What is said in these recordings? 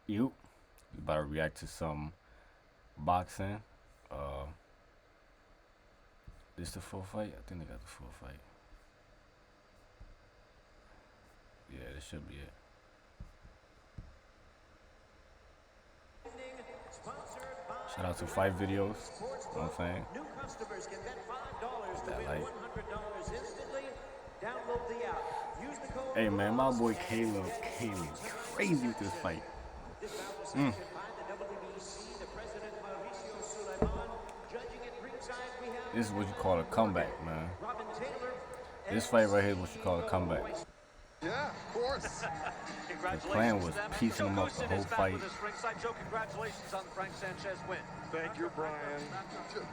You about to react to some boxing. This the full fight? I think they got the full fight. Yeah, this should be it. Shout out to Fight Videos. You know what I'm saying? New customers can bet $5 to That win light. $100 instantly. Download the app. Use the code. Hey man, my boy Caleb came in crazy with this fight. This battle is sanctioned by the WBC, the president Mauricio Suleiman. Judging at ringside, we have This is what you call a comeback, man. Robin Taylor. This fight right here is what you call a comeback. Yeah, of course. The plan was piecing him up the whole fight. Joe, congratulations on the Frank Sanchez win. Thank you, Brian.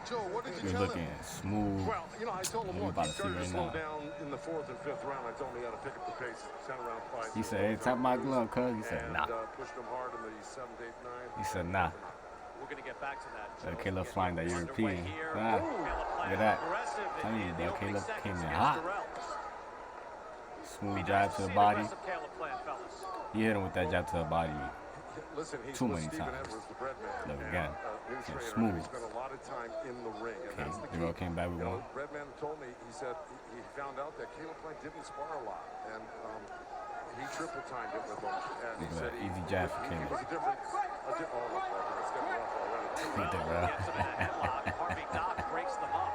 Joe, what did you You're tell looking him? smooth. Well, I told him, You look, about he to see started to right slow now. down in the 4th and 5th round. I told him he had to pick up the pace. 10-round fight. He said, "Hey, tap my glove, cuz." He said, "Nah." Pushed him hard in the 7th, 8th, 9th. He said, "Nah." We're going to get back to that. Caleb flying that European. Nah. Look at that. Tell you, bro, Caleb came in hot. Smooth jab to the body. He hit him with that jab to the body Listen, he's too with many Stephen times. Edwards, the bread man. Look and, again. new So trainer, smooth. He spent a lot of time in the ring. And Okay, that's the Dirrell key. came back with one. Breadman told me, he said he found out that Caleb Plant didn't spar a lot. And he triple timed it with him. And he Look at said that easy jab for he Caleb. was a different, oh, look, it's getting rough already. Dirrell. Harvey Dock breaks them up.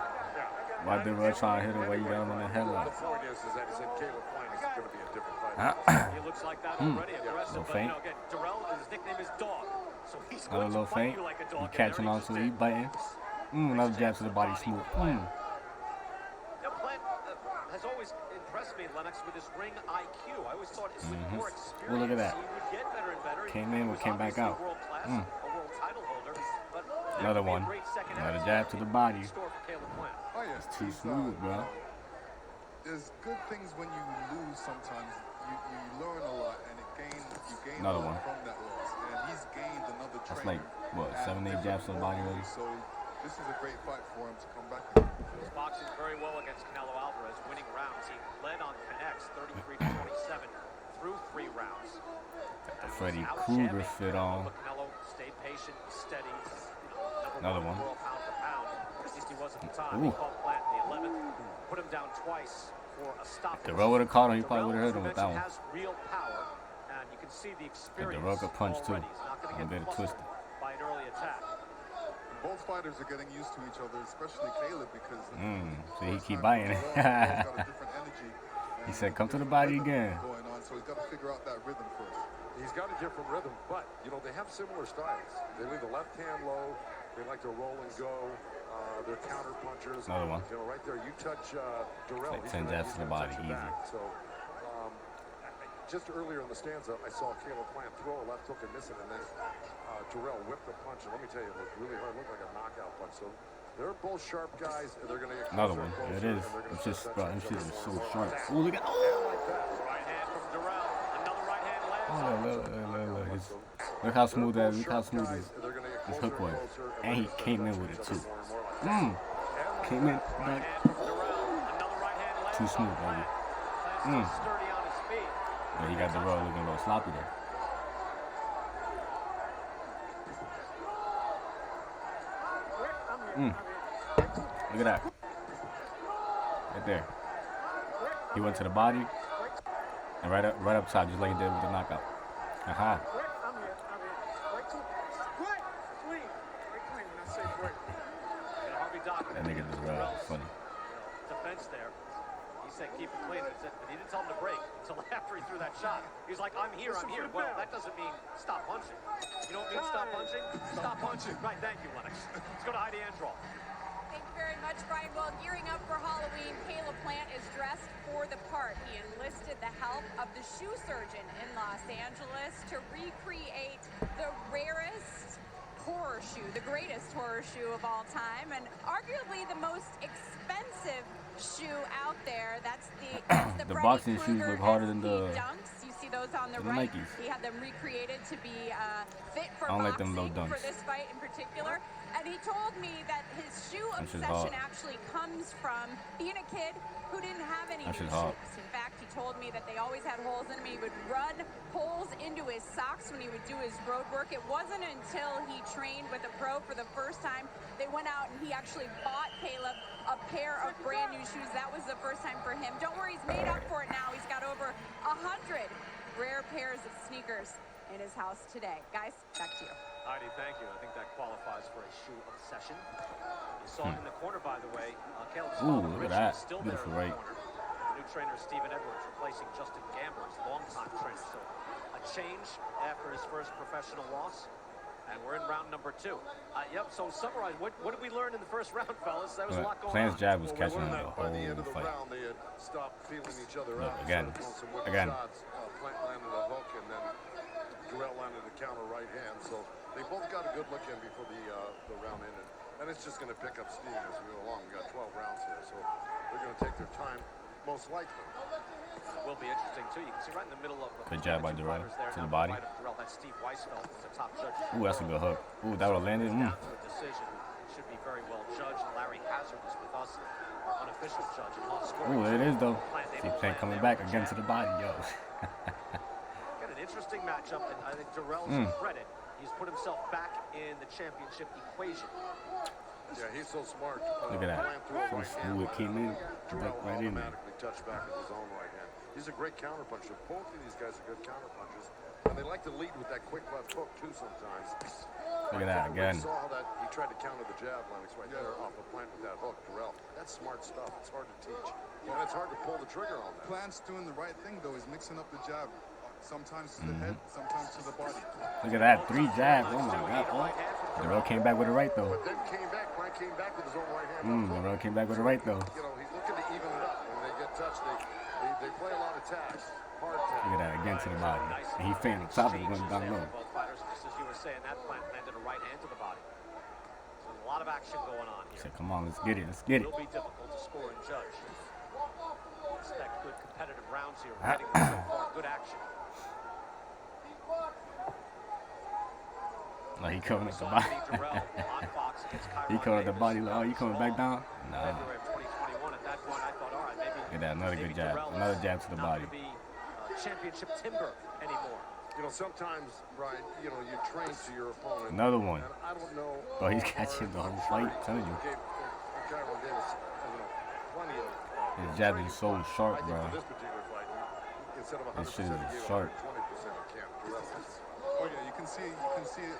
Why Dirrell trying to hit him while you got him in the The headlock? point is that he said Caleb Plant is going to be a different fighter. He looks like that already. Aggressive, Little but feint. again, Dirrell, his nickname is Dog. So he's Another going little to fight feint. you like a He dog. catching on to it. He biting. Another jab to the body, smooth. Plant has always impressed me, Lennox, with his ring IQ. I always thought with more experience, Well, look at that. he would get better and better. Came in, He was came back obviously out. World class, a world title holder, but Another one. Another jab to the body. Score for Caleb Plant. Oh yeah, Too he's, smooth, bro. There's good things when you lose sometimes. You learn a lot and you gain Another a lot one. from that loss. And he's gained another That's trainer. like, what, at 7, 8 that jabs to the body level. already? So this is a great fight for him to come back. He was boxing very well against Canelo Alvarez, winning rounds. He led on connects 33-27 through 3 rounds. The Freddy Krueger fit on. Canelo stayed patient, steady. Another one. World pound for pound. At least he was at the time. Ooh. He caught Plant in the 11th, put him down twice for a stoppage. Dirrell would have caught him. He probably would have hurt him with that Dirrell, one. as you mentioned, has real power, and you can see the experience. Dirrell could punch too. already. He's not going to Don't get get it flustered twisted. by an early attack. Both fighters are getting used to each other, especially Caleb because So he first keep time biting it. Dirrell got a different energy. He and said, "Come to the different body rhythm again." Going on, so he's got to figure out that rhythm first. He's got a different rhythm, but, they have similar styles. They leave the left hand low. They like to roll and go. They're counter punchers. Another one. Right there, you touch Dirrell. Like he's 10 gonna- jabs he's to the gonna body, touch you easy. back. So, just earlier in the stanza, I saw Caleb Plant throw a left hook and miss it, and then Dirrell whipped the punch. And let me tell you, it looked really hard. It looked like a knockout punch. So they're both sharp guys, and they're going to get Another closer one. and There it closer, is. and they're gonna It's just, stretch bro, that them shit is tension so over sharp. attack. Oh, look at, And like that. Right hand from Dirrell. Another right hand lands. look. Look how smooth that is. Look how smooth his hook was. And he came in with it too. Came in back. Too smooth, baby. Sturdy on his feet. Yeah, he got the roll looking a little sloppy there. Look at that. Right there. He went to the body and right up top, just like he did with the knockout. Aha. Harvey Dock. That nigga Dirrell is funny. Defense there. He said keep it clean. But he didn't tell him to break until after he threw that shot. He's like, I'm here. Well, that doesn't mean stop punching. You know what means stop punching? Stop punching. Right, thank you, Lennox. Let's go to Heidi Androl. Thank you very much, Brian. Well, gearing up for Halloween, Caleb Plant is dressed for the part. He enlisted the help of the shoe surgeon in Los Angeles to recreate the rarest horror shoe, the greatest horror shoe of all time, and arguably the most expensive shoe out there. That's the The Freddy boxing shoes Krueger look harder than SP the Dunks. You see see those on the The right. Nikes. He had them recreated to be fit for I don't like boxing them low dunks. for this fight in particular. And he told me that his shoe That shit's obsession hard. actually comes from being a kid who didn't have any That new shit's hard. shoes. In fact, he told me that they always had holes in them. He would run holes into his socks when he would do his road work. It wasn't until he trained with a pro for the first time, they went out and he actually bought Caleb a pair of brand new shoes. That was the first time for him. Don't worry, he's made up for it now. He's got over 100 rare pairs of sneakers in his house today. Guys, back to you. Heidi, thank you. I think that qualifies for a shoe obsession. You saw it in the corner, by the way. Caleb's Ooh, father, look at Richard, that. is still Beautiful there in right. the corner. New trainer Stephen Edwards replacing Justin Gamber, his longtime trainer. So a change after his first professional loss. And we're in round number 2. Yep, so summarize, what did we learn in the first round, fellas? There was a lot going Plant's on. jab was Well, we catching him learned the that by the end whole of the fight. round, they had stopped feeling each other Look, out. again, Started throwing some wicked again. shots. Plant landed a hook, and then Dirrell landed a counter right hand. So they both got a good look in before the round ended. And it's just going to pick up steam as we go along. We got 12 rounds here, so they're going to take their time, most likely. It will be interesting, too. You can see right in the middle of the Good jab by two Dirrell fighters there to now the body. right of Dirrell. That's Steve Weisfeld, who's a top judge. Ooh, that's a good hook. Ooh, that would have landed. Down to a decision. Should be very well judged. Larry Hazard is with us, our unofficial judge. And Hall scoring. Ooh, it is though. Plant See able to Plant land coming there back with a again jab. to the body, yo. Got an interesting matchup, and I think Dirrell's credit, he's put himself back in the championship equation. Yeah, he's so smart. Look at that. Plant threw a So right hand, smooth, came in, Dirrell right in there. automatically touched back with his own right hand. He's a great counterpuncher. Both of these guys are good counterpunchers, and they like to lead with that quick left hook too sometimes. Look at that again. You saw how that he tried to counter the jab, Lennox, right there off the Plant with that hook. Dirrell, that's smart stuff. It's hard to teach, and it's hard to pull the trigger on that. Plant's doing the right thing, though. He's mixing up the jab. Sometimes to the head, sometimes to the body. Look at that, 3 jabs. Oh my God. Oh. Dirrell came back with it right though. But then Plant came back with his own right hand. Dirrell came back with it right though. You know, he's looking to even it up. When they get touched, they play a lot of tags, hard tags. Look at that, again to the body. And he fanned the top of it, went down low. Both fighters, just as you were saying, that Plant landed a right hand to the body. So a lot of action going on He here. said, come on, let's get it, let's get It it. will be difficult to score and judge. Expect good competitive rounds here. We're getting so far good action. No, he coming at the Saw body. Anthony Dirrell on Fox against He Kyron coming at the Davis. body like, oh, you coming back down? Nah. February of 2021. At that point, I thought, all right, maybe. Look at that, another maybe good jab. Dirrell Another is jab to the not body. gonna be championship timber anymore. You know, sometimes, Brian, you know, you train to your opponent. Another one. And I don't know. Oh, he's how catching the hard whole fight, I'm telling you. Gave Kyron Davis, you know, plenty of. His jab is so sharp, I think bro. for this particular fight, instead of 100%, This shit is he gave sharp. 20% on Camp Dirrell. Oh yeah, you can see it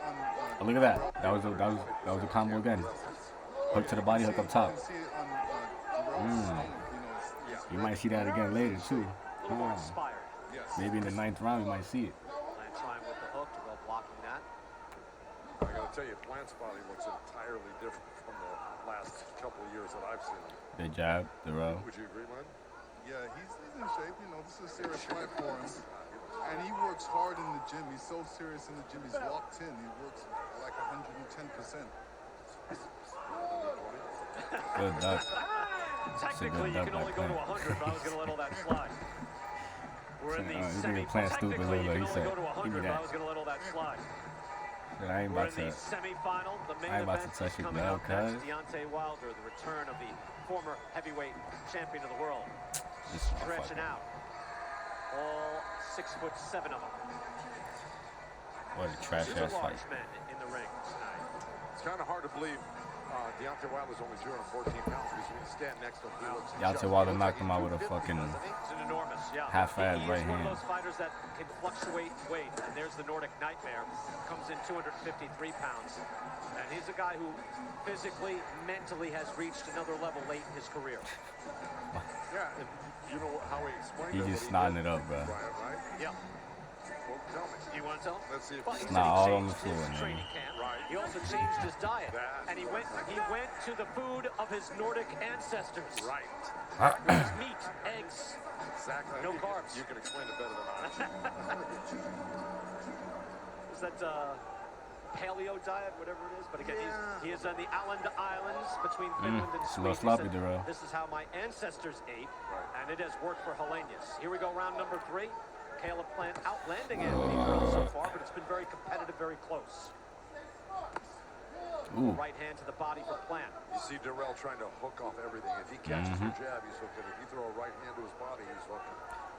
on. Oh, look at that. That was a combo again. Hook to the body, hook up top. You can see it on Dirrell's stomach, you know, it's- You might see that again later too. A little more inspired. yes. Maybe in the 9th round you might see it. Plant trying with the hook, Dirrell blocking that. I got to tell you, Plant's body looks entirely different from the last couple of years that I've seen him. The jab, the row. Would you agree, Len? Yeah, he's in shape. You know, this is a serious fight for him. And he works hard in the gym. He's so serious in the gym. He's locked in. He works like 110%. Good duck. Technically, you duck can by only go to Plant. 100, but I was going to let all that slide. We're in the This semi. nigga Plant stupid, Technically, you Lilo. can He only said, go to give me 100, but I that. was going to let all that slide. But I ain't We're about in the to. semifinal. The main I ain't about to event touch is it coming now, up next. cuz. Deontay Wilder, the return of the former heavyweight champion of the world, This stretching motherfucker. out. All 6'7" of them. What a trash Two ass fight. large men in the ring tonight. It's kind of hard to believe Deontay Wilder's only 214 pounds. Because when you stand next to him, he looks Deontay Wilder knocked him out with a fucking It's an enormous, yeah. half-ass He right is one hand. of those fighters that can fluctuate weight, and there's the Nordic Nightmare. Comes in 253 pounds, and he's a guy who physically, mentally has reached another level late in his career. Yeah, and you know how he explained He it. just what snotting did, it up, bro. Brian, right? Yeah. Well, tell me. You want to tell? Let's see if Well, he he said Nah, he all on the changed floor, his man. training camp. Right. He also changed his diet, That- and he went to the food of his Nordic ancestors. Right. It was meat, eggs. Exactly. No You carbs. You can explain it better than I. Is that paleo diet, whatever it is? But again, Yeah. he is on the Åland Islands between Finland and it's a Sweden. little He sloppy, said, Dirrell. this is how my ancestors ate, Right. and it has worked for Hellenius. Here we go, round number 3. Caleb Plant outlanding Anthony Dirrell so far, but it's been very competitive, very close. Ooh. Right hand to the body for Plant. You see Dirrell trying to hook off everything. If he catches your jab, he's hooking. If you throw a right hand to his body, he's hooking.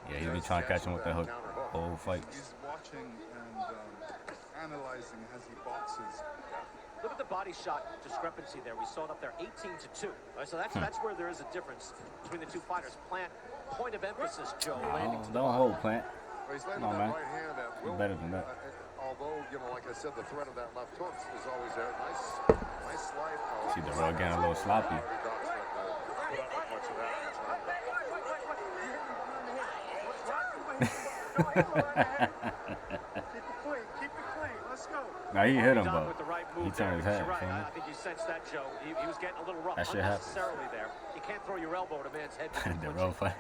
Yeah, he'll be trying to catch him with that hook whole fight. He's watching and analyzing as he boxes. Look at the body shot discrepancy there. We saw it up there, 18-2. So that's where there is a difference between the two fighters. Plant, point of emphasis, Joe. Don't hold Plant. Well, he's landing Come on, that man. right hand at will. Better than that. Although, you know, like I said, the threat of that left hook is always there. Nice slide. See Dirrell getting a little sloppy. Now he hit him, but he turned his head. I think you sensed that, Joe. He was getting a little rough. That shit happens. Unnecessarily there. You can't throw your elbow at a man's head. Dirrell fight.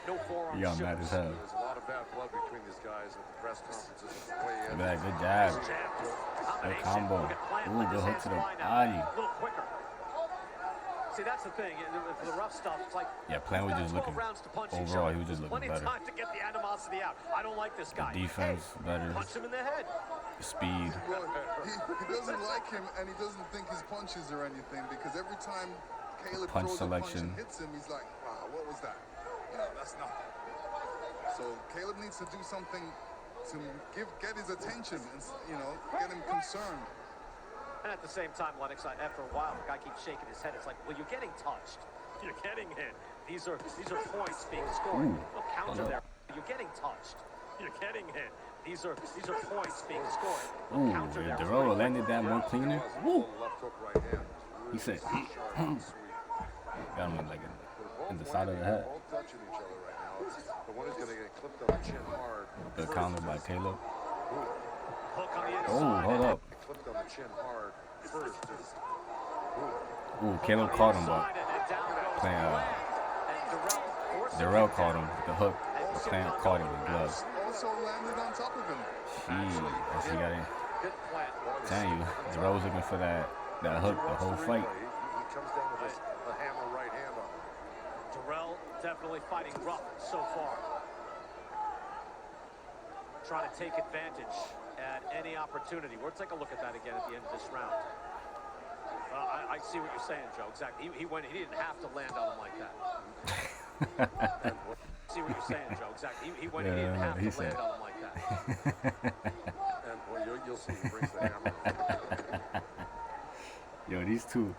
No forearm. He got mad as hell. There's a lot of bad blood between these guys at the press conferences. Look at that, good jab. Good combo. Ooh, good hook to the body. A little quicker. See, that's the thing. For the rough stuff, it's like Yeah, Plant was just looking, overall, he was just looking plenty of better. time to get the animosity out. I don't like this guy. The defense better. Punch him in the head. Speed. Well, he doesn't like him, and he doesn't think his punches are anything, because every time Caleb Punch throws selection. a punch and hits him, he's like, wow, what was that? You know, that's nothing. So Caleb needs to do something to get his attention and, you know, get him concerned. And at the same time, Lennox, after a while, the guy keeps shaking his head. It's like, well, you're getting touched. You're getting hit. These are points being scored. No counter there. You're getting touched. You're getting hit. These are points being scored. Ooh, Counter there. if Dirrell landed that more cleaner. Woo! Left hook, right hand. He said, got him like in the side of the head. Both touching each other right now. The one is going to get clipped on the chin hard. Good counter by Caleb. Hook on the Oh, inside. hold up. Clipped on the chin hard first. Ooh, Caleb caught him, but Dirrell caught him with the hook. Plant caught him with gloves. Also landed on top of him. Jeez, he got it. Telling you, Dirrell was looking for that hook the whole fight. He comes down with a hammer right hand on him. Dirrell definitely fighting rough so far. Trying to take advantage at any opportunity. We'll take a look at that again at the end of this round. I see what you're saying, Joe. Exactly. He didn't have to land on him like that. See what you're saying, Joe. Exactly. He didn't have to land on him like that. And well, you'll see he brings the hammer. Yo, these two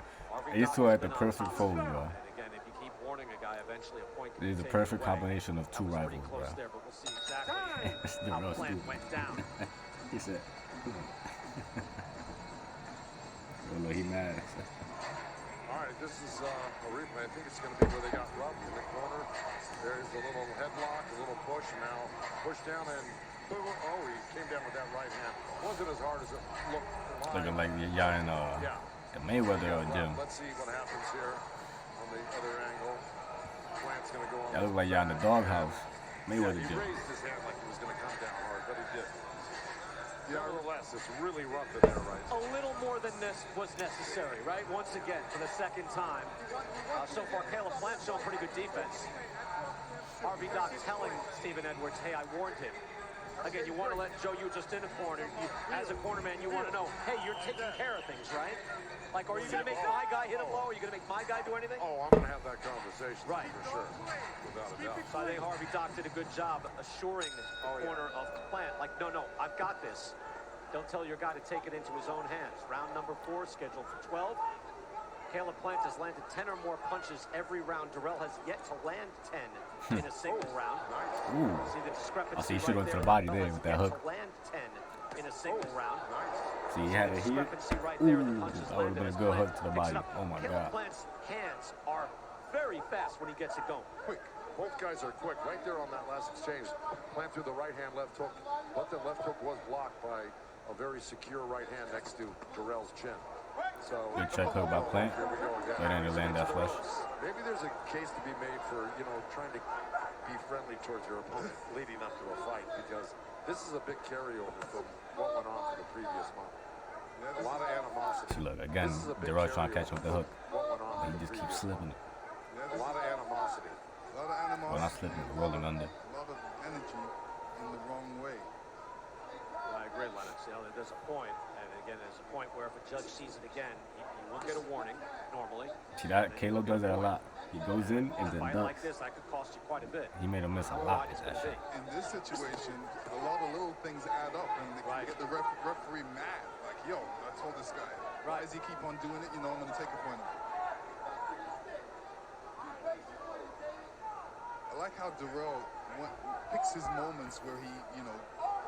are at the perfect fold, bro. And again, if you keep warning a guy, eventually a point can This is be the taken perfect away. combination of two That was pretty rivals, close bro. there, but we'll see exactly It's how Dirrell Plant stupid. went down. He said, oh, no, he mad. All right, this is a replay. I think it's going to be where they got rubbed in the corner. There's a little headlock, a little push. Now push down and boom. Oh, he came down with that right hand. Wasn't as hard as it looked. Looking like y'all in the Mayweather gym. Let's see what happens here on the other angle. Plant's going to go on. Y'all look like y'all in the doghouse. Mayweather He gym. raised his hand like he was going to come down hard, but he didn't. Nevertheless, it's really rough in there, right? A little more than this was necessary, right? Once again, for the second time. So far, Caleb Plant showing pretty good defense. RV Doc telling Stephen Edwards, hey, I warned him. Again, you want to let Joe, you just in a corner. As a corner man, you want to know, hey, you're taking care of things, right? Like, are you going to make my guy hit him low? Are you going to make my guy do anything? Oh, I'm going to have that conversation, Right. for sure, without a doubt. So I think Harvey Doc did a good job assuring the corner of Plant, like, no, I've got this. Don't tell your guy to take it into his own hands. Round number 4 scheduled for 12. Caleb Plant has landed 10 or more punches every round. Dirrell has yet to land 10 in a single round. Ooh. See the discrepancy. I see you should right went to there. the body Dirrell there has with that yet hook. to land 10 in a single round. See, he had it here. Discrepancy right there. The Ooh, punches that would have landed been a as good Plant hook to the picks it body. up. Oh my Caleb God. Plant's hands are very fast when he gets it going. Quick. Both guys are quick. Right there on that last exchange. Plant through the right hand, left hook. But the left hook was blocked by a very secure right hand next to Dirrell's chin. So Good check hook by Plant. here we go again. Right under land that flush. Maybe there's a case to be made for, trying to be friendly towards your opponent leading up to a fight, because this is a big carryover from what went on for the previous month. A lot of animosity. See, look, again, This is a big Dirrell trying to catch him with the hook. What went on But for he the just keeps previous slipping it. Yeah, A lot of animosity. A lot of animosity. Well, not slipping, rolling under. A lot of energy in the wrong way. Well, I agree, Lennox. You know, there's a point, and again, there's a point where if a judge sees it again, he will get a warning normally. See that? Caleb does that a lot. He goes in and A then fight ducks. like this, that could cost you quite a bit. He made him miss a How lot wide with it's that gonna shit. be. In this situation, a lot of little things add up, and they can get the referee mad. Like, yo, I told this guy, why does he keep on doing it? You know, I'm going to take a point. I like how Dirrell picks his moments where he, you know,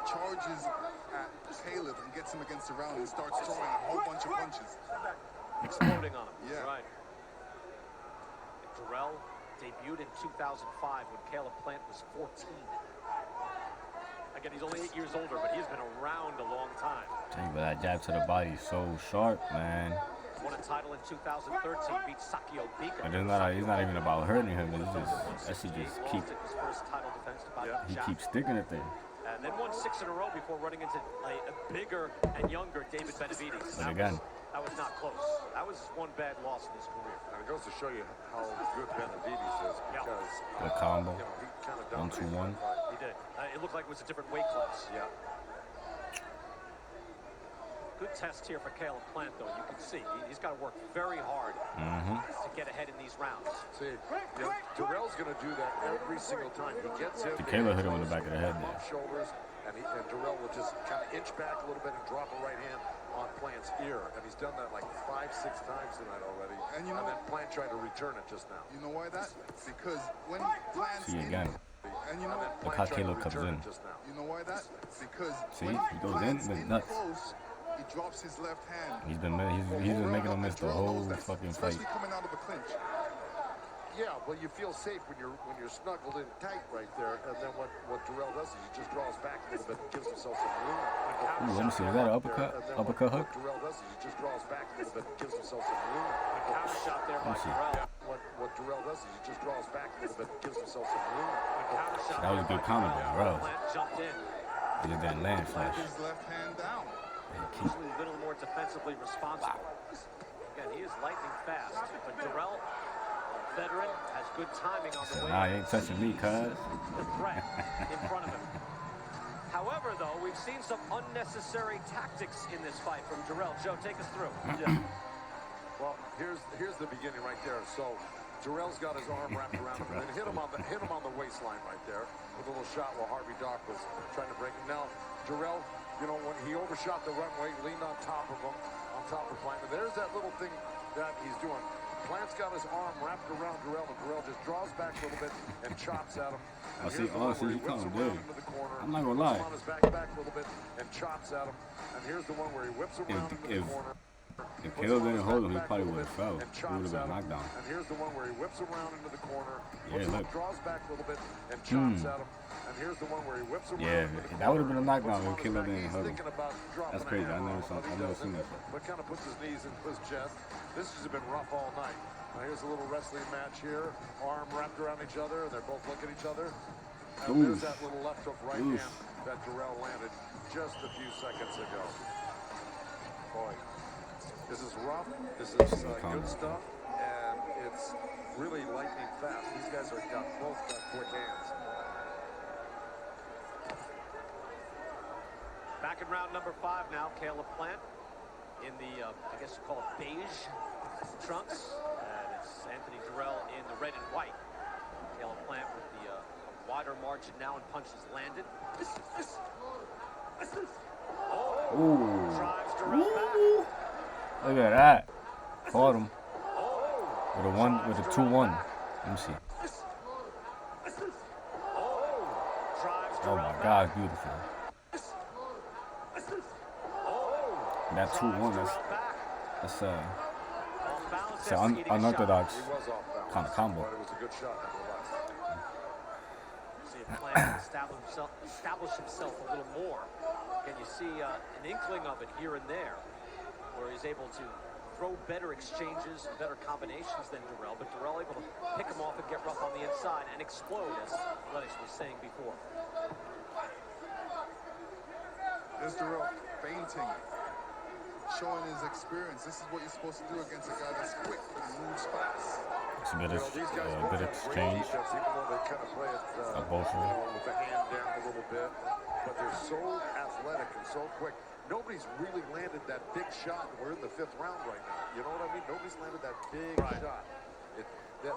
charges at Caleb and gets him against the round and starts throwing a whole bunch of punches. Exploding on him. Yeah. Right. Dirrell debuted in 2005 when Caleb Plant was 14. Again, he's only 8 years older, but he's been around a long time. Tell you, but that jab to the body is so sharp, man. Won a title in 2013, beat Sakio Bika. But it's not even about hurting him. It's just that shit just keep. His first title defense to He keeps sticking it there. And then won 6 in a row before running into a bigger and younger David Benavides. But again, that was not close. That was one bad loss in his career. And it goes to show you how good Benavides is because the combo, you know, he kind of 1-2-1. He did. It looked like it was a different weight class. Yeah. Good test here for Caleb Plant, though. You can see he's got to work very hard to get ahead in these rounds. See, you know, Dirrell's going to do that every single time. He gets in. Caleb hit him in the back of the head there. Shoulders, and Dirrell will just kind of inch back a little bit and drop a right hand on Plant's ear. And he's done that like 5-6 times tonight already. And then Plant tried to return it just now. You know why that? Because when Plant's See again. and you know, Look how Caleb comes in. You know why that? Because See, when he goes in Plant's with nuts. close, he drops his left hand. He's been making him miss the whole fucking fight. Especially coming out of a clinch. Yeah, well, you feel safe when you're snuggled in tight right there, and then what Dirrell does is he just draws back a little bit and gives himself some room. Ooh, let me see. Is that an uppercut? Uppercut hook? What Dirrell does is he just draws back a little bit and gives himself some room. Counter shot there by Let me see. Dirrell. What Dirrell does is he just draws back a little bit and gives himself some room. Counter shot That was a good counter by Dirrell. Plant jumped in. He just didn't land flash. His left hand down. Usually a little more defensively responsible. Again, he is lightning fast, but Dirrell, a veteran, has good timing on the way. Nah, he ain't touching me, cuz. The threat in front of him. However, though, we've seen some unnecessary tactics in this fight from Dirrell. Joe, take us through. Yeah. Well, here's the beginning right there. So Dirrell's got his arm wrapped around him and then hit him on the waistline right there with a little shot while Harvey Dock was trying to break him. Now, Dirrell, you know, when he overshot the runway, leaned on top of him, on top of Plant. And there's that little thing that he's doing. Plant's got his arm wrapped around Dirrell, and Dirrell just draws back a little bit and chops at him. I see, honestly, he kind of good. I'm not gonna lie. On his back a little bit and chops at him. And here's the one where he whips around into the corner. If Caleb didn't hold him, he probably would have fell. He would have been knocked down. And here's the one where he whips around into the corner. Yeah, look. Draws back a little bit and chops at him. And here's the one where he whips around. Yeah, that would have been a knockdown if Caleb didn't hold him. That's crazy. I've never seen that. But kind of puts his knees into his chest. This has been rough all night. Now here's a little wrestling match here. Arm wrapped around each other, and they're both looking at each other. And there's that little left hook right hand that Dirrell landed just a few seconds ago. Boy, this is rough. This is good stuff, and it's really lightning fast. These guys both got quick hands. Back in round number 5 now, Caleb Plant in the, I guess you call it beige trunks. And it's Anthony Dirrell in the red and white. Caleb Plant with the wider margin now and punches landed. Ooh. Drives Dirrell back. Look at that. Caught him. With a 2-1. Let me see. Oh my God, beautiful. That 2-1, that's an unorthodox kind of combo. But it was a good shot nonetheless. See if Plant establish himself a little more. Can you see an inkling of it here and there, where he's able to throw better exchanges and better combinations than Dirrell, but Dirrell able to pick him off and get rough on the inside and explode, as Lennox was saying before. There's Dirrell fainting, showing his experience. This is what you're supposed to do against a guy that's quick and moves fast. It's a good, These guys good both have great exchange. defense, even though they kind of play it both of them. with the hand down a little bit. But they're so athletic and so quick. Nobody's really landed that big shot. We're in the 5th round right now. You know what I mean? Nobody's landed that big shot.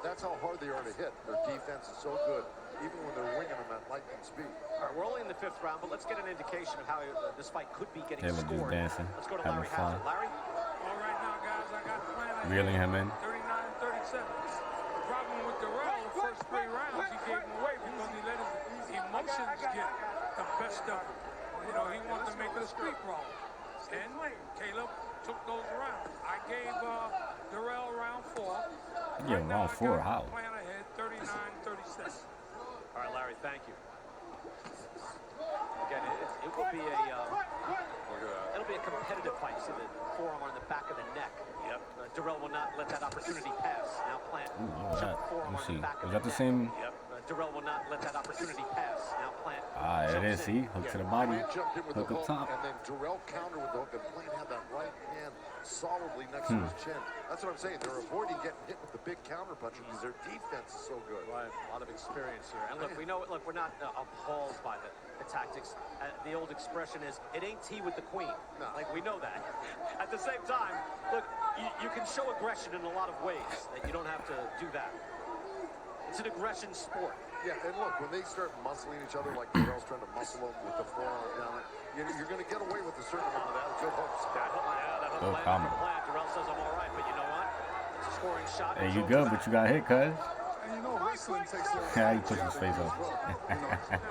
That's how hard they are to hit. Their defense is so good, even when they're winging them at lightning speed. All right, we're only in the 5th round, but let's get an indication of how this fight could be getting They were just scored. dancing, Let's go to having Larry fun. Hazard. Larry? All right now, guys, I got the plan. Reeling him in. 39 and 37. The problem with Dirrell, the first 3 rounds, he gave him away because he let his emotions get the best of him. You know, he wanted to make a street brawl. And Caleb took those rounds. I gave Dirrell round 4. Yeah, Right now, round 4, how? Plan ahead, 39-37. All right, Larry, thank you. Again, it will be it'll be a competitive fight. You see the forearm on the back of the neck. Yep. Dirrell will not let that opportunity pass. Now Plant. Ooh, look at that. Forearm Let me on see. the back of Is that the neck. same? Yep. Dirrell will not let that opportunity pass. Now Plant. Ah, it is. See, hook to the body, Plant jumped in with hook the up hook, top. and then Dirrell countered with the hook, and Plant had that right hand solidly next to his chin. That's what I'm saying. They're avoiding getting hit with the big counter puncher because their defense is so good. Right. A lot of experience here. And look, we know. Look, we're not appalled by the tactics. The old expression is, "It ain't tea with the queen." No. Like, we know that. At the same time, look, you can show aggression in a lot of ways. That you don't have to do that. It's an aggression sport. Yeah, and look, when they start muscling each other like Dirrell's trying to muscle them with the forearm down, you're going to get away with a certain amount of that. Good hooks. That hook Good landed combo. from Plant. Dirrell says, "I'm all right," but you know what? It's a scoring shot. Hey, It's you over good, back. but you got hit, cuz. And you know, wrestling takes a lot Yeah, he of pushed his face off.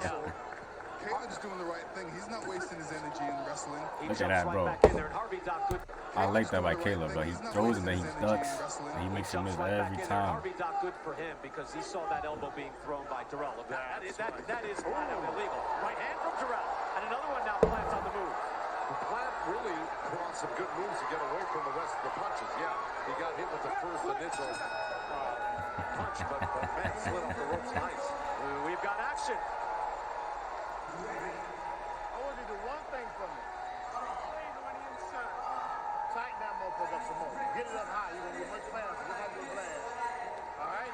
So Caleb's doing the right thing. He's not wasting his energy in wrestling. He Look at jumps that, right bro. back in there, and Harvey Doc good. I like that by Caleb, but he throws and then he ducks. And he makes him miss every time. Harvey Doc good for him because he saw that elbow being thrown by Dirrell. Look, that is flat out illegal. Right hand from Dirrell, and another one now. Plant's on the move. Plant really put on some good moves to get away from the rest of the punches. Yeah, he got hit with the first initial punch, but man, slid off the ropes nice. We've got action. I want you to do one thing for me. Tighten that motherfucker up some more. Get it up high. You're going to get much faster. You're going to do glad. All right?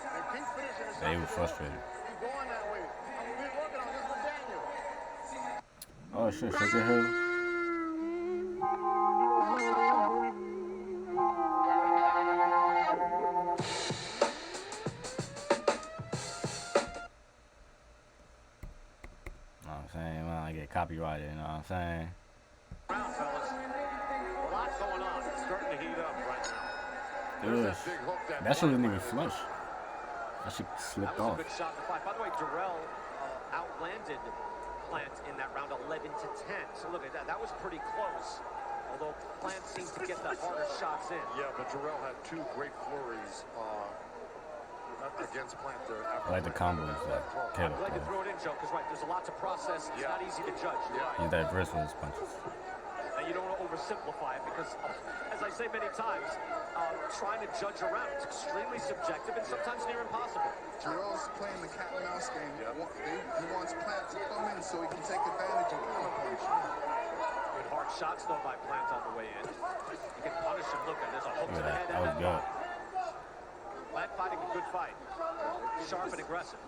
And keep finishing the They were frustrated. Keep going that way. We've been working on this with Daniel. Oh shit, Sugar Hill. Know what I'm saying? When I get copyrighted, you know what I'm saying? Round, fellas. A lot going on. It's starting to heat up right now. There's Ugh. that big hook that That shit Plant didn't even landed. flush. That shit slipped That was off. a good shot in the fight. By the way, Dirrell outlanded Plant in that round 11-10. So look at that. That was pretty close. Although Plant seemed to get the harder shots in. Yeah, but Dirrell had 2 great flurries against Plant there. I like the combos that Caleb I'm glad you throws. throw it in, Joe, because right, there's a lot to process. It's not easy to judge. You're right. He's diverse with his punches. And you don't want to oversimplify it because, as I say many times, trying to judge a round, it's extremely subjective and sometimes near impossible. Dirrell's playing the cat and mouse game. He wants Plant to come in so he can take advantage of counterpunch. Good hard shots, though, by Plant on the way in. You can punish him. Look, there's a hook Look to the at head. that. That was good. Plant fighting a good fight. Sharp and aggressive.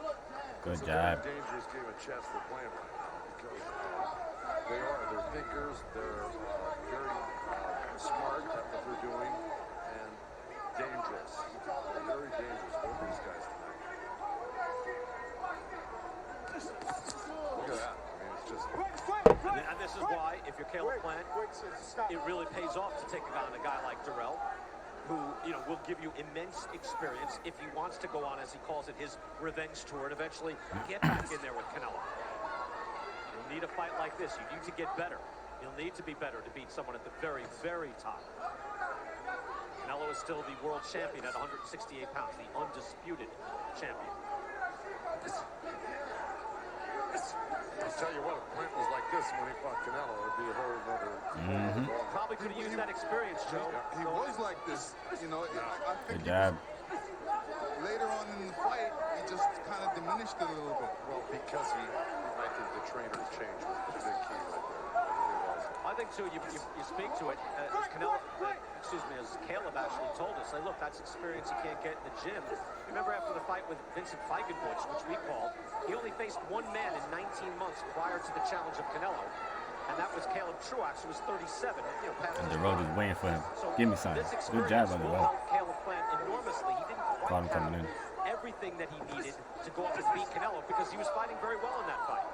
Good It's a job. very dangerous game of chess they're playing right now because they're thinkers, they're very smart at what they're doing, and dangerous. They're very dangerous, both these guys tonight. Look at that. I mean, it's just... And this is why, if you're Caleb Plant, it really pays off to take on a guy like Dirrell, who, will give you immense experience if he wants to go on, as he calls it, his revenge tour, and eventually get back in there with Canelo. You'll need a fight like this. You need to get better. You'll need to be better to beat someone at the very, very top. Canelo is still the world champion at 168 pounds, the undisputed champion. I'll tell you what, if Plant was like this when he fought Canelo, it would be a whole other... Probably could have used that experience, Joe. He was like this, I think Good job. later on in the fight, he just kind of diminished it a little bit. Well, because I think the trainer's change was the big key right there. I think, too, you speak to it. As Caleb actually told us, look, that's experience you can't get in the gym. Remember after the fight with Vincent Feigenbush, which we called, he only faced one man in 19 months prior to the challenge of Canelo. And that was Caleb Truax, who was 37. And Dirrell just waiting for him. Give me something. Good job on Dirrell. Caleb Plant enormously. He didn't quite have everything that he needed to go up and beat Canelo because he was fighting very well in that fight.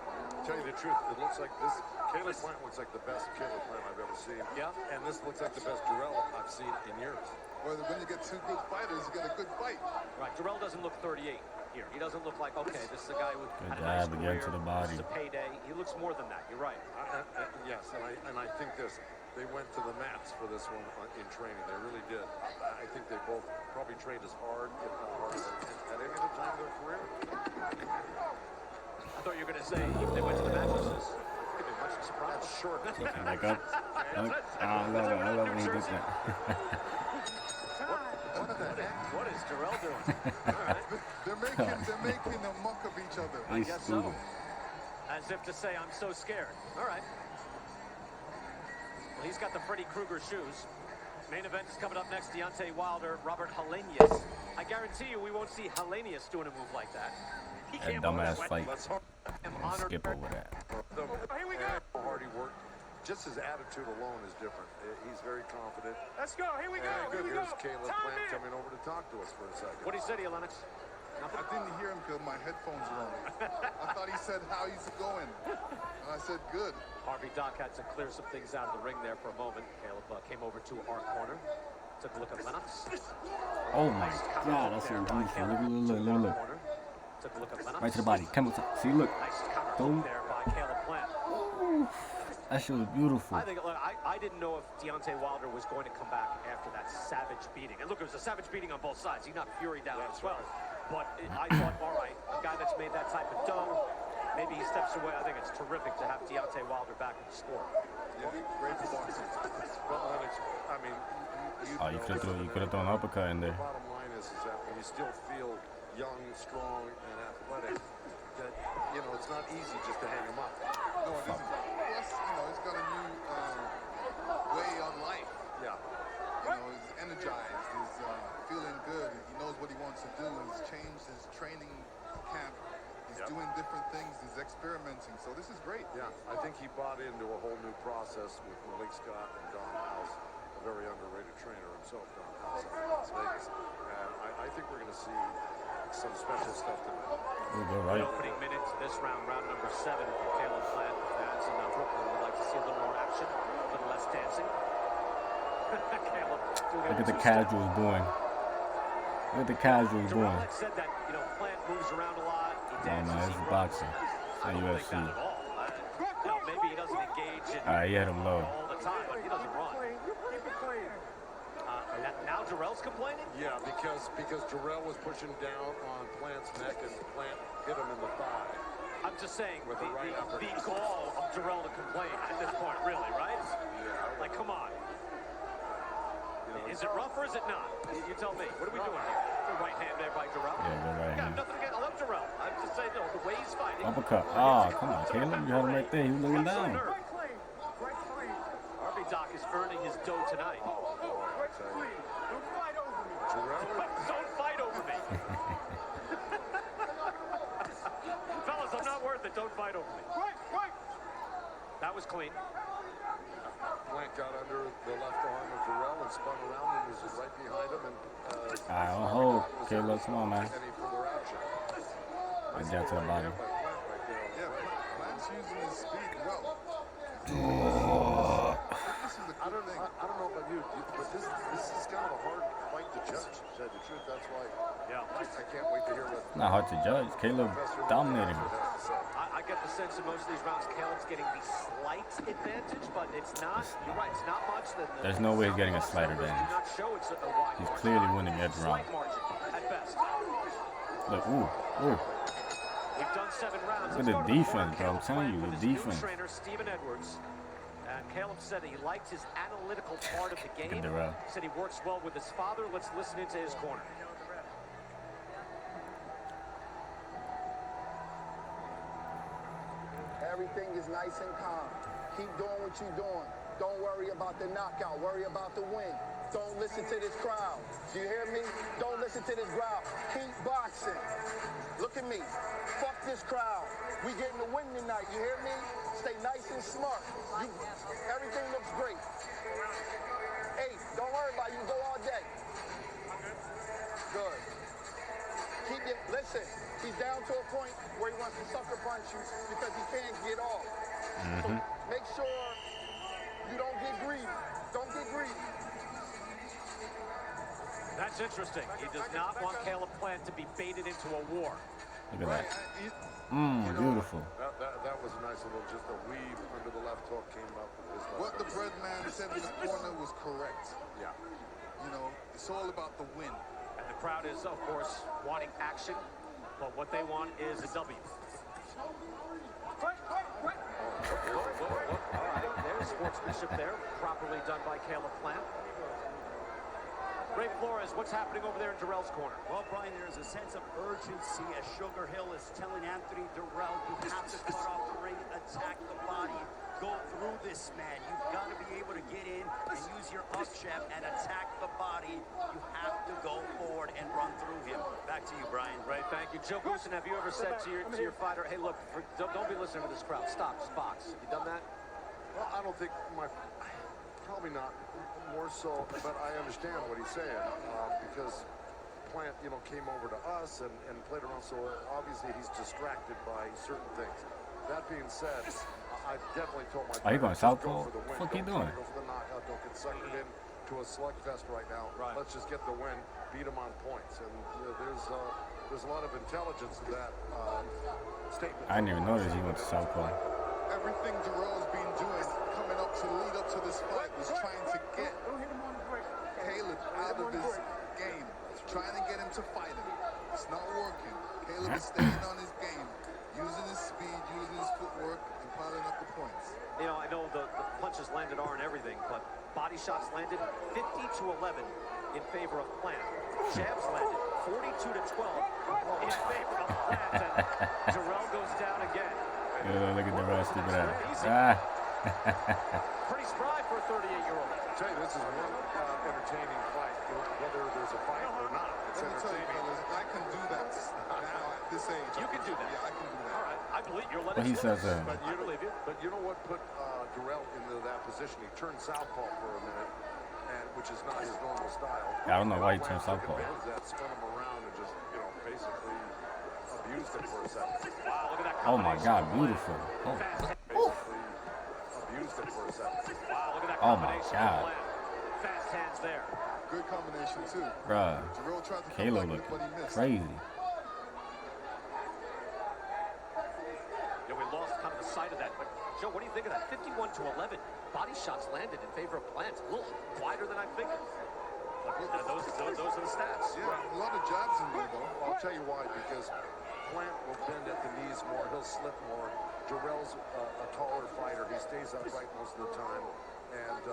Tell you the truth, it looks like this. Caleb Plant looks like the best Caleb Plant I've ever seen. Yeah. And this looks like the best Dirrell I've seen in years. Well, when you get two good fighters, you get a good fight. Right. Dirrell doesn't look 38 here. He doesn't look like, okay, this is a guy with good had a nice job career. again to the body. This is a payday. He looks more than that. You're right. Yes, and I think they went to the mats for this one in training. They really did. I think they both probably trained as hard, if not harder, at any other time in their career. I thought you were going to say if they went to the mattresses. Could be much surprise. That's short. Back up. I love it when he does that. What is Dirrell doing? All right. They're making a muck of each other. I guess so. As if to say, I'm so scared. All right. Well, he's got the Freddy Krueger shoes. Main event is coming up next. Deontay Wilder, Robert Helenius. I guarantee you we won't see Helenius doing a move like that. He That can't dumbass win. fight. Skip over that. Here we go. How hard he worked. Just his attitude alone is different. He's very confident. Let's go. Here we go. And Here we go. here's Caleb Plant coming over to talk to us for a second. What did he say to you, Lennox? I didn't hear him because my headphones were on. I thought he said, how he's going? And I said, good. Harvey Doc had to clear some things out of the ring there for a moment. Caleb came over to our corner. Took a look at Lennox. Oh my God, that's so beautiful. Look. Took a look at Lennox. Right to the body. Come on. See, look. Nice counter hook there by Caleb Plant. That shit was beautiful. I think, look, I didn't know if Deontay Wilder was going to come back after that savage beating. And look, it was a savage beating on both sides. He knocked Fury down as well. But I thought, all right, a guy that's made that type of dough, maybe he steps away. I think it's terrific to have Deontay Wilder back in the sport. Yeah, great boxing. Well, I mean, You could have thrown an uppercut in there. The bottom line is that when you still feel young, strong, and athletic, that, it's not easy just to hang him up. No, it isn't. Plus, he's got a new way on life. Yeah. He's energized. He's feeling good. He knows what he wants to do. He's changed his training camp. He's doing different things. He's experimenting. So this is great. Yeah, I think he bought into a whole new process with Malik Scott and Don House, a very underrated trainer himself, Don House out of Las Vegas. And I think we're going to see some special stuff tonight. We'll go right. The opening minutes of this round number 7 for Caleb Plant. Fans in Brooklyn would like to see a little more action, a little less dancing. Caleb, Look at the casuals doing. Look at the casuals doing. Dirrell said that, Plant moves around a lot. He dances. Man, it's boxing. It's not I don't think UFC. that at all. Maybe he doesn't engage in He had him low. all the time, but he doesn't run. Keep it clean. Now Dirrell's complaining? Yeah, because Dirrell was pushing down on Plant's neck and Plant hit him in the thigh. I'm just saying, With the the right uppercut. gall of Dirrell to complain at this point, really, right? Yeah. Like, come on. Is it rough or is it not? You tell me. What are we doing here? The right hand there by Dirrell. Yeah, good right I hand. got nothing against. I love Dirrell. I'm just saying, the way he's fighting. Uppercut. Come on, Caleb. You had him right there. He was looking down. Right clean. Right clean. Harvey Doc is earning his dough tonight. Right clean. Don't fight over me. Don't fight over me. Fellas, I'm not worth it. Don't fight over me. Right. That was clean. Plant got under the left arm of Dirrell and spun around and was right behind him. And Alright, on hold. Caleb, come on, man. any further action. Right down to the body. Yeah, Plant's using his speed well. This is the I good don't thing. know about you, but this is kind of a hard fight to judge, to tell you the truth. That's why I can't wait to hear what Not hard to judge. Caleb dominated him. has to say. I get the sense in most of these rounds, Caleb's getting the slight advantage, but it's not. You're right. It's not much. There's no way he's getting a slight advantage. Do not show it's a wide He's margin. clearly winning every round. Slight margin at best. Look, ooh. We've done 7 rounds. Look at the defense, bro. I'm telling you, the defense. Trainer Stephen Edwards. And Caleb said he liked his analytical part of the game. Dirrell. Said he works well with his father. Let's listen into his corner. Everything is nice and calm. Keep doing what you're doing. Don't worry about the knockout. Worry about the win. Don't listen to this crowd. Do you hear me? Don't listen to this crowd. Keep boxing. Look at me. Fuck this crowd. We getting the win tonight. You hear me? Stay nice and smart. Everything looks great. Hey, don't worry about it. You can go all day. Good. Listen, he's down to a point where he wants to sucker punch you because he can't get off. So make sure you don't get greedy. Don't get greedy. That's interesting. He does not want Caleb Plant to be baited into a war. Look at that. Beautiful. That was a nice little, just a weave under the left hook came up with his left What the hook. bread man said in the corner was correct. Yeah. You know, it's all about the win. And the crowd is, of course, wanting action, but what they want is a W. All right, there's sportsmanship there, properly done by Caleb Plant. Ray Flores, what's happening over there in Dirrell's corner? Well, Brian, there's a sense of urgency as Sugar Hill is telling Anthony Dirrell, you have to cut off the ring, attack the body, go through this man. You've got to be able to get in and use your up jab and attack the body. You have to go forward and run through him. Back to you, Brian. Ray, thank you. Joe Goosen, have you ever said to your fighter, hey, look, don't be listening to this crowd. Stop, just box. Have you done that? Well, I don't think probably not more so, but I understand what he's saying because Plant, came over to us and played around. So obviously he's distracted by certain things. That being said, I definitely told my Are you going southpaw? What the fuck you doing? Go for the knockout. Don't get suckered in to a slugfest right now. Right. Let's just get the win, beat him on points. And there's a lot of intelligence in that statement. I didn't even notice he went to southpaw. Everything Dirrell's been doing coming up to lead up to this fight was trying to get Caleb out of his game, trying to get him to fight him. It's not working. Caleb is staying on his game, using his speed, using his footwork, and piling up the points. I know the punches landed aren't everything, but body shots landed 50-11 in favor of Plant. Jabs landed 42-12 in favor of Plant, and Dirrell goes down again. Look at the rest of that. Pretty spry for a 38-year-old. I tell you, this is one entertaining fight, whether there's a fight or not. It's Let me tell you, entertaining. fellas, I can do that now at this age. You can do that. Yeah, I can do that. All right, I believe you're letting But he says But you know what put Dirrell into that position? He turned southpaw for a minute, which is not his normal style. I don't know why he turned Plant southpaw. took advantage of that, spun him around, and just basically abused him for a second. Wow, look at that. Oh my God, beautiful. Oh, Basically abused him for a second. Wow, look at that Oh my combination. God. Fast hands there. Good combination, too. bruh. Dirrell tried to come Kalo back, looked but he missed. crazy. We lost kind of the sight of that, but Joe, what do you think of that? 51-11. Body shots landed in favor of Plant. A little wider than I figured. But those are the stats. Yeah, a lot of jabs in there, though. I'll tell you why, because Plant will bend at the knees more, he'll slip more. Dirrell's a taller fighter, he stays upright most of the time. And,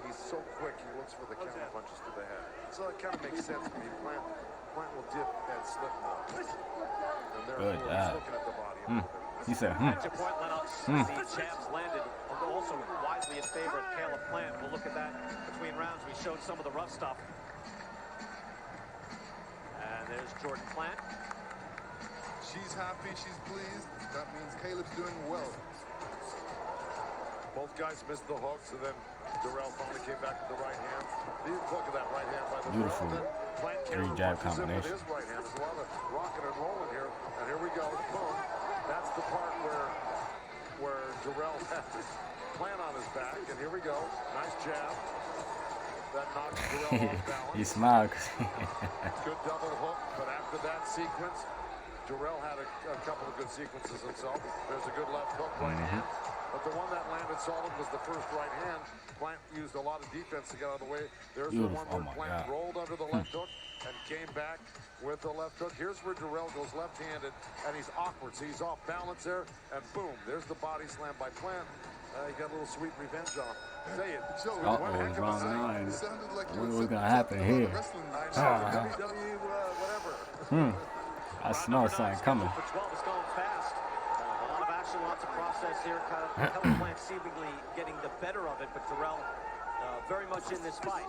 he's so quick, he looks for the counter punches to the head. So it kind of makes sense to me. Plant will dip and slip more. And therefore, Good he's job. looking at the body a little bit. He said, At your point, Lennox, the jabs landed also wisely in favor of Caleb Plant. We'll look at that between rounds. We showed some of the rough stuff. And there's Jordan Plant. She's happy, she's pleased. That means Caleb's doing well. Both guys missed the hooks, and then Dirrell finally came back with the right hand. Look at that right hand by the Beautiful Plant three-jab counter-punches him with combination. his right hand. There's a lot of rocking and rolling here. And here we go. Boom. That's the part where Dirrell had Plant on his back. And here we go. Nice jab. That knocks Dirrell off balance. he smiled. Good double hook. But after that sequence, Dirrell had a couple of good sequences himself. There's a good left hook right hand. But the one that landed solid was the first right hand. Plant used a lot of defense to get out of the way. There's the one where Plant rolled under the left hook and came back with the left hook. Here's where Dirrell goes left-handed, and he's awkward. So he's off balance there, and boom, there's the body slam by Plant. He got a little sweet revenge on him. Say it. Joe, One heck of a wrong scene. line. it sounded like you What were was gonna sitting happen talking here? about a wrestling match. I know, WWE, whatever. I smell something coming. For 12 is going fast. A lot of action reaction, lots of process here. Caleb Plant seemingly getting the better of it, but Dirrell very much in this fight.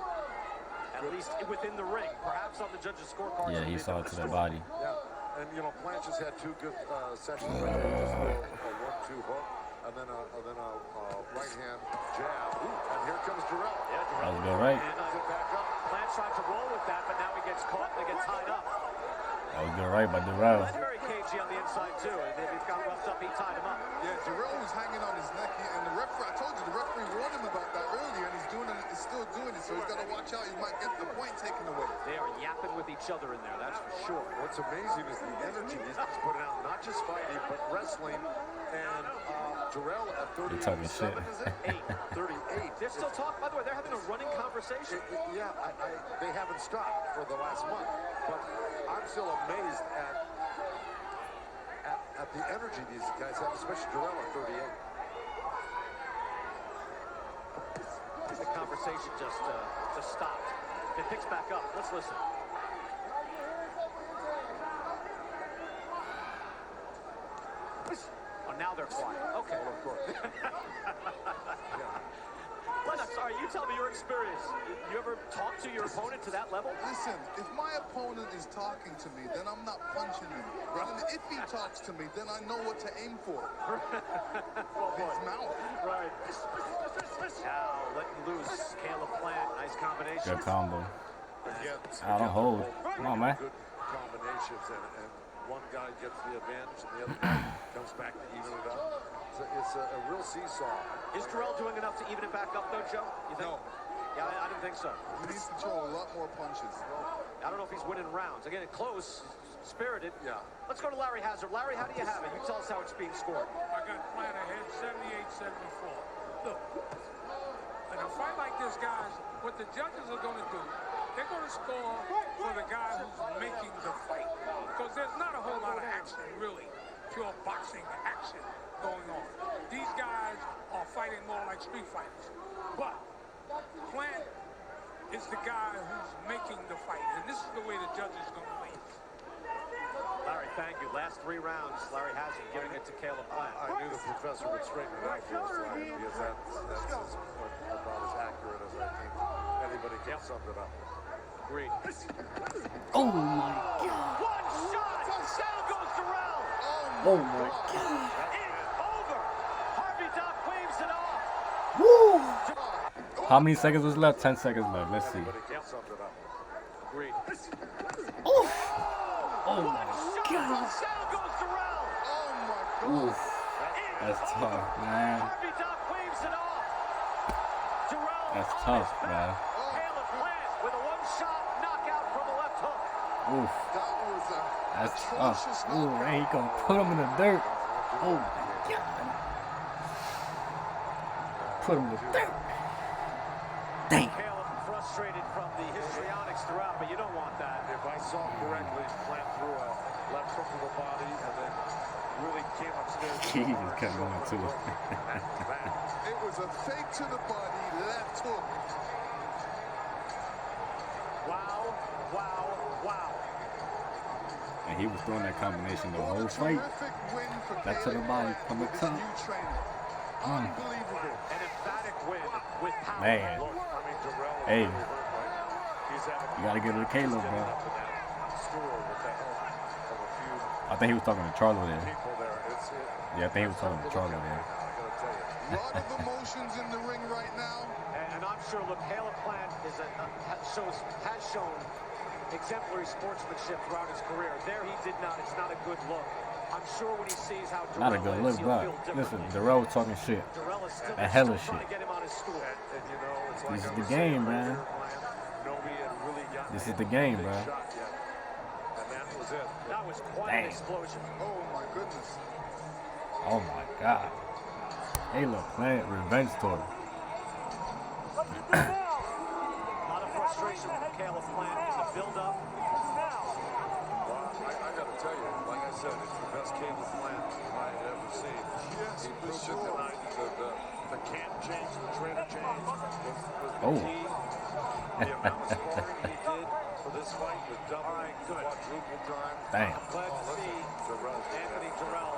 At least within the ring. Perhaps on the judges' scorecard. Yeah, he saw it to the body. Yeah, and you know, Plant just had 2 good sessions right there. Just a 1-2 hook, and then a right hand jab. And here comes Dirrell. Yeah, Dirrell. That was good, right? And back up. Plant tried to roll with that, but now he gets caught and they get tied up. That was good, right by Dirrell. That's very cagey on the inside too. And if he got roughed up, he tied him up. Yeah, Dirrell was hanging on his neck, and the referee, I told you, the referee warned him about that earlier, and he's still doing it, so he's got to watch out. He might get the point taken away. They are yapping with each other in there, that's for sure. What's amazing is the energy he's putting out, not just fighting, but wrestling. And Dirrell at 38, You're talking shit. 38. They're still talking, by the way, they're having a running conversation. Yeah, they haven't stopped for the last month, but I'm still amazed at the energy these guys have, especially Dirrell at 38. The conversation just stopped. It picks back up. Let's listen. Oh, now they're quiet. Okay. Well, of course. But I'm sorry, you tell me your experience. You ever talk to your opponent to that level? Listen, if my opponent is talking to me, then I'm not punching him. And if he talks to me, then I know what to aim for. His mouth. Right. Now letting loose. Caleb Plant, nice combination. Good combo. Again, I don't hold. Come on, man. good combinations, and one guy gets the advantage, and the other guy comes back to even it up. It's a real seesaw. Is Dirrell doing enough to even it back up, though, Joe? You think? No. Yeah, I didn't think so. He needs to throw a lot more punches. I don't know if he's winning rounds. Again, close, spirited. Yeah. Let's go to Larry Hazard. Larry, how do you have it? You tell us how it's being scored. I got Plant ahead 78-74. Look, in a fight like this, guys, what the judges are going to do, they're going to score for the guy who's making the fight. Because there's not a whole lot of action, really, pure boxing action going on. These guys are fighting more like street fighters. But Plant is the guy who's making the fight. And this is the way the judges are going to win. Larry, thank you. Last 3 rounds, Larry Hazard giving it to Caleb Plant. I knew the professor would straighten it out for us, because that's about as accurate as I think anybody can sum it up. Agreed. Oh my God. One shot! Down goes Dirrell! Oh my God. It's over! Harvey Doc waves it off! Woo! How many seconds was left? 10 seconds left. Let's see. Anybody can sum it up. Agreed. Oof. Oh my God! Down goes Dirrell! Oof. That's tough, man. Harvey Doc waves it off! Dirrell That's on tough, his man. back. Caleb Plant with a one-shot knockout from a left hook. Oof. That was a That's atrocious tough. Ooh, knockout. man, he gonna put him in the dirt. Oh my God. Put him in the dirt. Damn. Caleb frustrated from the histrionics throughout, but you don't want that. If I saw correctly, Plant threw a left hook to the body and then really came upstairs. He just kept going too. It was a fake to the body, left hook. Wow, wow, wow. And he was throwing that combination the whole fight. Terrific win for Back to the Caleb body Plant from the with his top. new trainer. Unbelievable. An emphatic win with power. Man. Look, I mean, Dirrell is Hey. really hurt, right? He's having You gotta give it to Caleb, bro. up in that stool with the help of a few I think he was talking to Charlo there. people there. Yeah, I think he was talking to Charlo there. I gotta tell you. A lot of emotions in the ring right now. And I'm sure, look, Caleb Plant has shown exemplary sportsmanship throughout his career. There he did not. It's not a good look. I'm sure when he sees how Dirrell Not a good look, is, he'll bro. feel Listen, differently. Dirrell was talking shit. Dirrell is still, A hella trying shit. to get him on his stool. And you know, it's like This is I the was game, saying man. earlier, nobody had really gotten This is hit the game, big bro. shot yet. And that was it. That was quite Dang. an explosion. Oh my goodness. Oh my God. Caleb Plant revenge tour. A lot of frustration from Caleb Plant in the build-up. Well, I gotta tell you, like I said, it's the best Caleb Plant I had ever seen. Yes, He for proved it sure. tonight. The camp change, the trainer change was the Oh. key. The amount of sparring he did for this fight was double, quadruple time. Damn. Glad to see Dirrell did Anthony that. Dirrell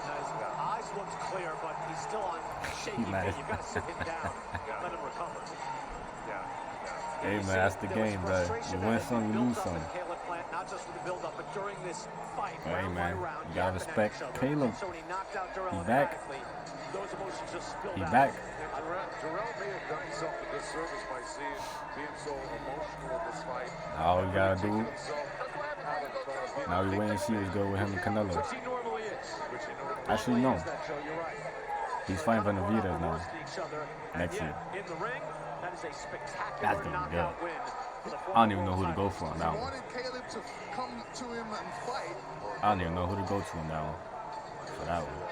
has Eyes looks clear, but he's still on shaky feet. Nice. You've got to sit him down. Let him recover. Hey, man, that's the game, bro. You win some, you lose some. Caleb Plant, not just for the build-up, but during this fight. Hey, man, round, you gotta respect Caleb. So when he knocked out Dirrell He back. those emotions just spilled He out. back. Dirrell may have done himself a disservice by being so emotional in this fight. All we gotta do, Himself now we wait and see what's good with him and Canelo. Which he normally is. Actually, no. Is that, Joe? You're right. He's fighting for Navitas now. Each other, Next yet, year. in the ring, that is a spectacular That's gonna be good. knockout win for the I don't even know who to go for on that He one. wanted Caleb to come to him and fight. I don't even know who to go to on that one. For that one.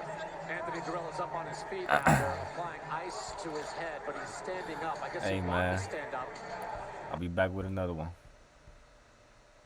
Anthony Dirrell is up on his feet now. They're applying ice to his head, but he's standing up. I guess Hey, he wanted man. to stand up. I'll be back with another one.